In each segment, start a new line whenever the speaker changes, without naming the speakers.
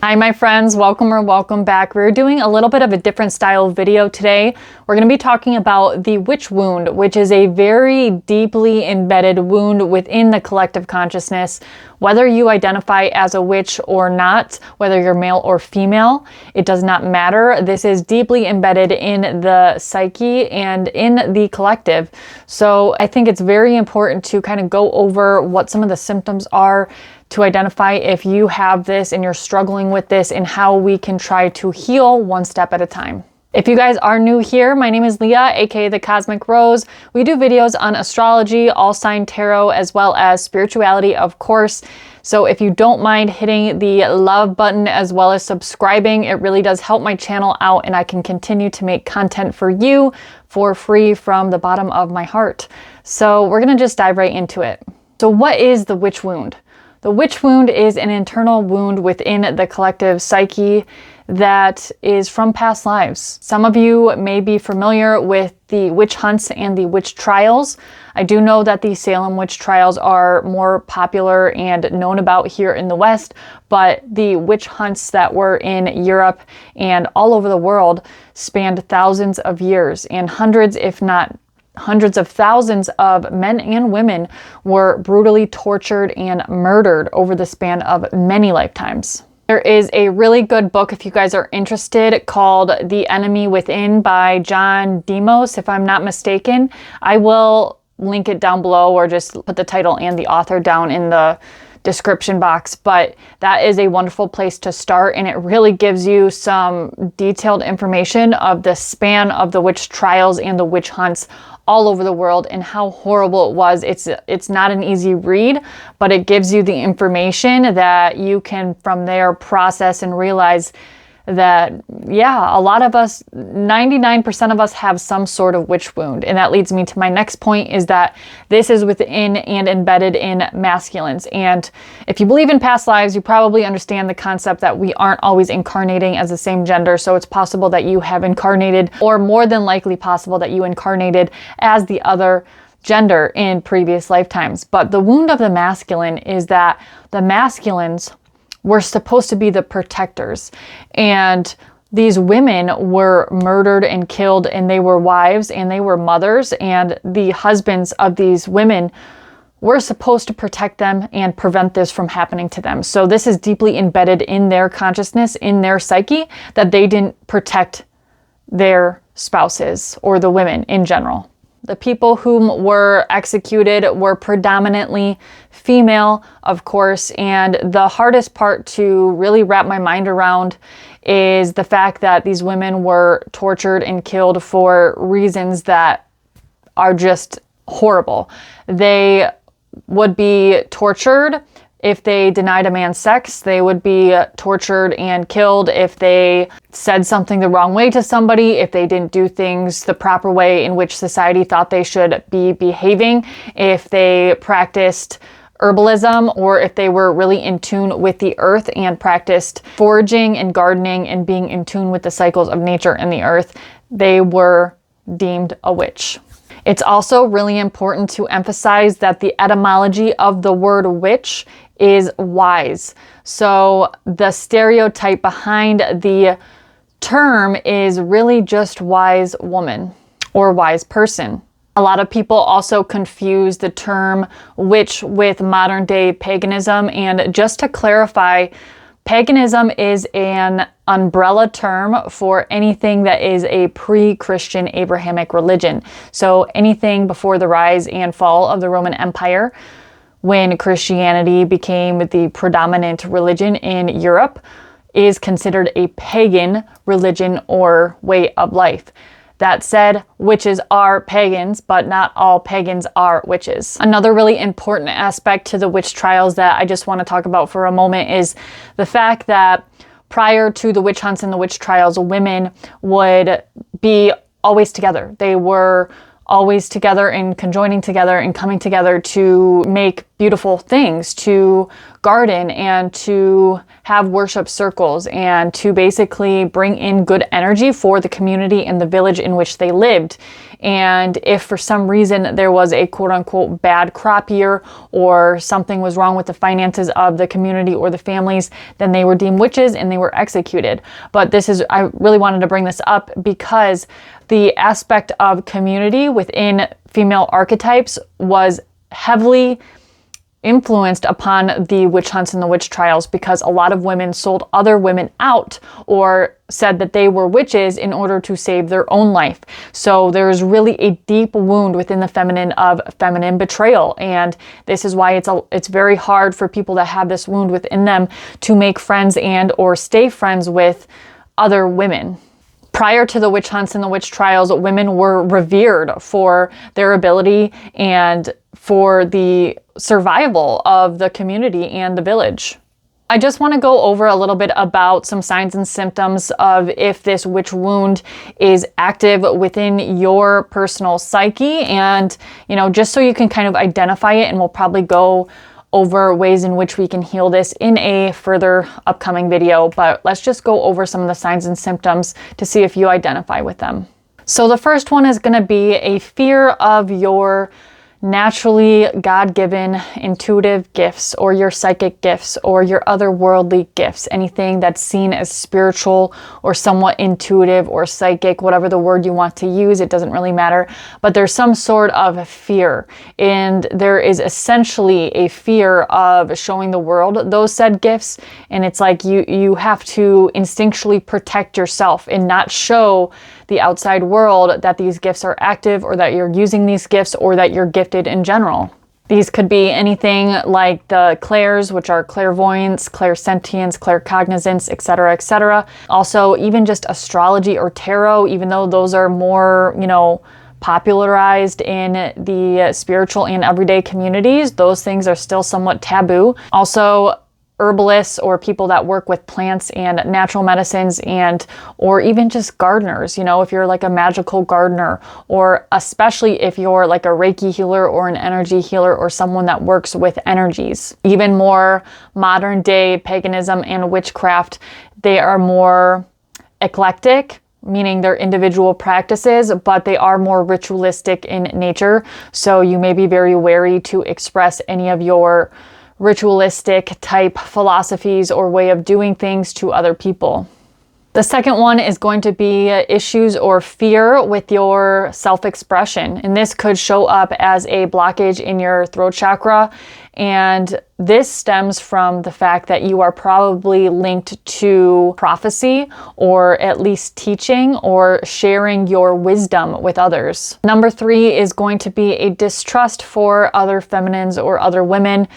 Hi my friends, welcome or welcome back. We're doing a little bit of a different style video today. We're going to be talking about the witch wound, which is a very deeply embedded wound within the collective consciousness. Whether you identify as a witch or not, whether you're male or female, it does not matter. This is deeply embedded in the psyche and in the collective. So I think it's very important to kind of go over what some of the symptoms are, to identify if you have this and you're struggling with this, and how we can try to heal one step at a time. If you guys are new here, my name is Leah, aka the Cosmic Rose. We do videos on astrology, all sign tarot, as well as spirituality, of course. So if you don't mind hitting the love button as well as subscribing, it really does help my channel out, and I can continue to make content for you for free from the bottom of my heart. So we're gonna just dive right into it. So what is the witch wound? The witch wound is an internal wound within the collective psyche that is from past lives. Some of you may be familiar with the witch hunts and the witch trials. I do know that the Salem witch trials are more popular and known about here in the West, but the witch hunts that were in Europe and all over the world spanned thousands of years, and hundreds, if not hundreds of thousands of men and women were brutally tortured and murdered over the span of many lifetimes. There is a really good book, if you guys are interested, called The Enemy Within by John Demos, if I'm not mistaken. I will link it down below, or just put the title and the author down in the description box, but that is a wonderful place to start, and it really gives you some detailed information of the span of the witch trials and the witch hunts all over the world and how horrible it was. It's not an easy read, but it gives you the information that you can from there process and realize that, yeah, a lot of us, 99% of us, have some sort of witch wound. And that leads me to my next point, is that this is within and embedded in masculines. And if you believe in past lives, you probably understand the concept that we aren't always incarnating as the same gender. So it's possible that you have incarnated, or more than likely possible that you incarnated as the other gender in previous lifetimes. But the wound of the masculine is that the masculines were supposed to be the protectors, and these women were murdered and killed, and they were wives and they were mothers, and the husbands of these women were supposed to protect them and prevent this from happening to them. So this is deeply embedded in their consciousness, in their psyche, that they didn't protect their spouses or the women in general. The people whom were executed were predominantly female, of course, and the hardest part to really wrap my mind around is the fact that these women were tortured and killed for reasons that are just horrible. They would be tortured if they denied a man sex. They would be tortured and killed if they said something the wrong way to somebody, if they didn't do things the proper way in which society thought they should be behaving, if they practiced herbalism, or if they were really in tune with the earth and practiced foraging and gardening and being in tune with the cycles of nature and the earth. They were deemed a witch. It's also really important to emphasize that the etymology of the word witch is wise. So the stereotype behind the term is really just wise woman or wise person. A lot of people also confuse the term witch with modern day paganism, and just to clarify, paganism is an umbrella term for anything that is a pre-Christian Abrahamic religion. So anything before the rise and fall of the Roman Empire, when Christianity became the predominant religion in Europe, is considered a pagan religion or way of life. That said, witches are pagans, but not all pagans are witches. Another really important aspect to the witch trials that I just want to talk about for a moment is the fact that prior to the witch hunts and the witch trials, women would be always together. They were always together and conjoining together and coming together to make beautiful things, to garden and to have worship circles and to basically bring in good energy for the community and the village in which they lived. And if for some reason there was a quote unquote bad crop year or something was wrong with the finances of the community or the families, then they were deemed witches and they were executed. But I really wanted to bring this up because the aspect of community within female archetypes was heavily influenced upon the witch hunts and the witch trials, because a lot of women sold other women out or said that they were witches in order to save their own life. So there's really a deep wound within the feminine of feminine betrayal, and this is why it's very hard for people that have this wound within them to make friends and or stay friends with other women. Prior to the witch hunts and the witch trials, women were revered for their ability and for the survival of the community and the village. I just want to go over a little bit about some signs and symptoms of if this witch wound is active within your personal psyche, and, just so you can kind of identify it, and we'll probably go over ways in which we can heal this in a further upcoming video, but let's just go over some of the signs and symptoms to see if you identify with them. So the first one is going to be a fear of your naturally God-given intuitive gifts or your psychic gifts or your otherworldly gifts, anything that's seen as spiritual or somewhat intuitive or psychic, whatever the word you want to use, it doesn't really matter. But there's some sort of fear, and there is essentially a fear of showing the world those said gifts, and it's like you have to instinctually protect yourself and not show the outside world that these gifts are active or that you're using these gifts or that you're gifted in general. These could be anything like the clairs, which are clairvoyance, clairsentience, claircognizance, etc., etc. Also, even just astrology or tarot, even though those are more, popularized in the spiritual and everyday communities, those things are still somewhat taboo. Also, herbalists or people that work with plants and natural medicines, or even just gardeners, if you're like a magical gardener, or especially if you're like a Reiki healer or an energy healer or someone that works with energies. Even more modern day paganism and witchcraft, they are more eclectic, meaning they're individual practices, but they are more ritualistic in nature. So you may be very wary to express any of your ritualistic type philosophies or way of doing things to other people. The second one is going to be issues or fear with your self-expression. And this could show up as a blockage in your throat chakra. And this stems from the fact that you are probably linked to prophecy, or at least teaching or sharing your wisdom with others. Number 3 is going to be a distrust for other feminines or other women.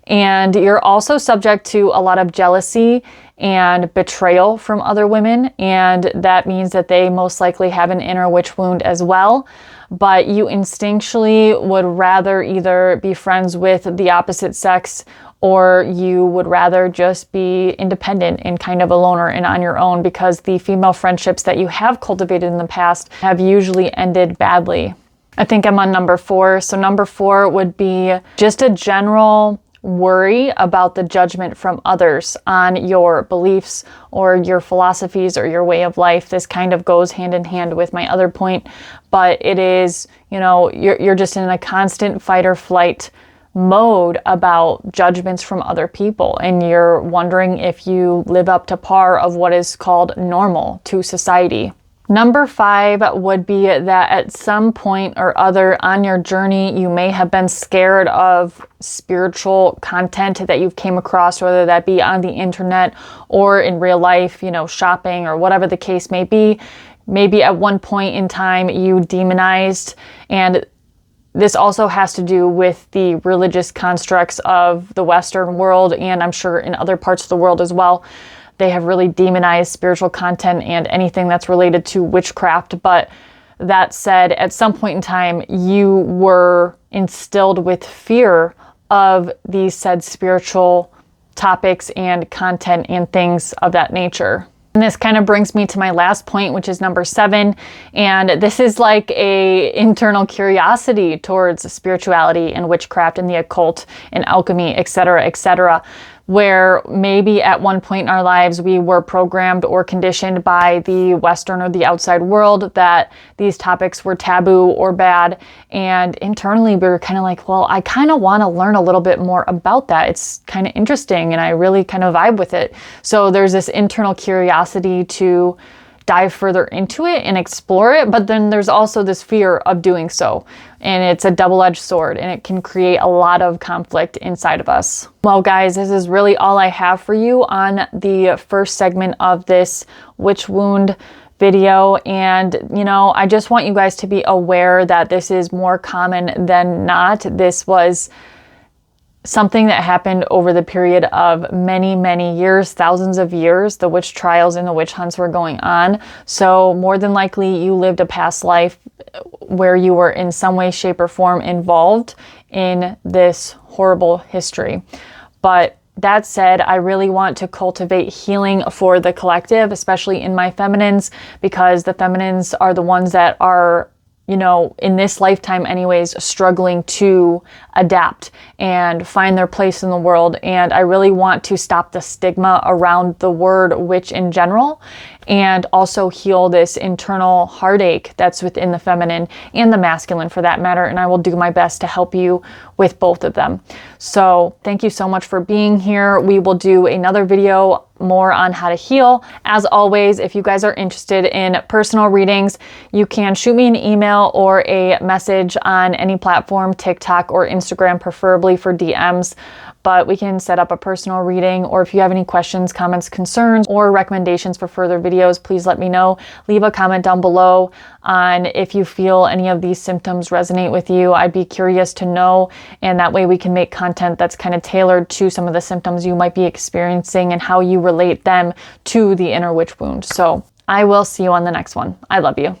And you're also subject to a lot of jealousy and betrayal from other women. And that means that they most likely have an inner witch wound as well. But you instinctually would rather either be friends with the opposite sex, or you would rather just be independent and kind of a loner and on your own, because the female friendships that you have cultivated in the past have usually ended badly. I think I'm on number 4. So number 4 would be just a general worry about the judgment from others on your beliefs or your philosophies or your way of life. This kind of goes hand in hand with my other point, but it is, you're just in a constant fight or flight mode about judgments from other people, and you're wondering if you live up to par of what is called normal to society. Number 5 would be that at some point or other on your journey, you may have been scared of spiritual content that you've came across, whether that be on the internet or in real life, shopping or whatever the case may be. Maybe at one point in time you demonized, and this also has to do with the religious constructs of the Western world, and I'm sure in other parts of the world as well. They have really demonized spiritual content and anything that's related to witchcraft. But that said, at some point in time, you were instilled with fear of these said spiritual topics and content and things of that nature. And this kind of brings me to my last point, which is number 7. And this is like a internal curiosity towards spirituality and witchcraft and the occult and alchemy, etc., where maybe at one point in our lives we were programmed or conditioned by the Western or the outside world that these topics were taboo or bad. And internally we were kind of like, well, I kind of want to learn a little bit more about that. It's kind of interesting and I really kind of vibe with it. So there's this internal curiosity to dive further into it and explore it, but then there's also this fear of doing so, and it's a double-edged sword, and it can create a lot of conflict inside of us. Well guys, this is really all I have for you on the first segment of this witch wound video, and I just want you guys to be aware that this is more common than not. This was something that happened over the period of many, many years, thousands of years. The witch trials and the witch hunts were going on. So more than likely you lived a past life where you were in some way, shape, or form involved in this horrible history. But that said, I really want to cultivate healing for the collective, especially in my feminines, because the feminines are the ones that are, in this lifetime anyways, struggling to adapt and find their place in the world. And I really want to stop the stigma around the word witch in general, and also heal this internal heartache that's within the feminine and the masculine for that matter. And I will do my best to help you with both of them. So thank you so much for being here. We will do another video more on how to heal. As always, if you guys are interested in personal readings, you can shoot me an email or a message on any platform, TikTok or Instagram, preferably for DMs. But we can set up a personal reading, or if you have any questions, comments, concerns, or recommendations for further videos, please let me know. Leave a comment down below on if you feel any of these symptoms resonate with you. I'd be curious to know, and that way we can make content that's kind of tailored to some of the symptoms you might be experiencing and how you relate them to the inner witch wound. So I will see you on the next one. I love you.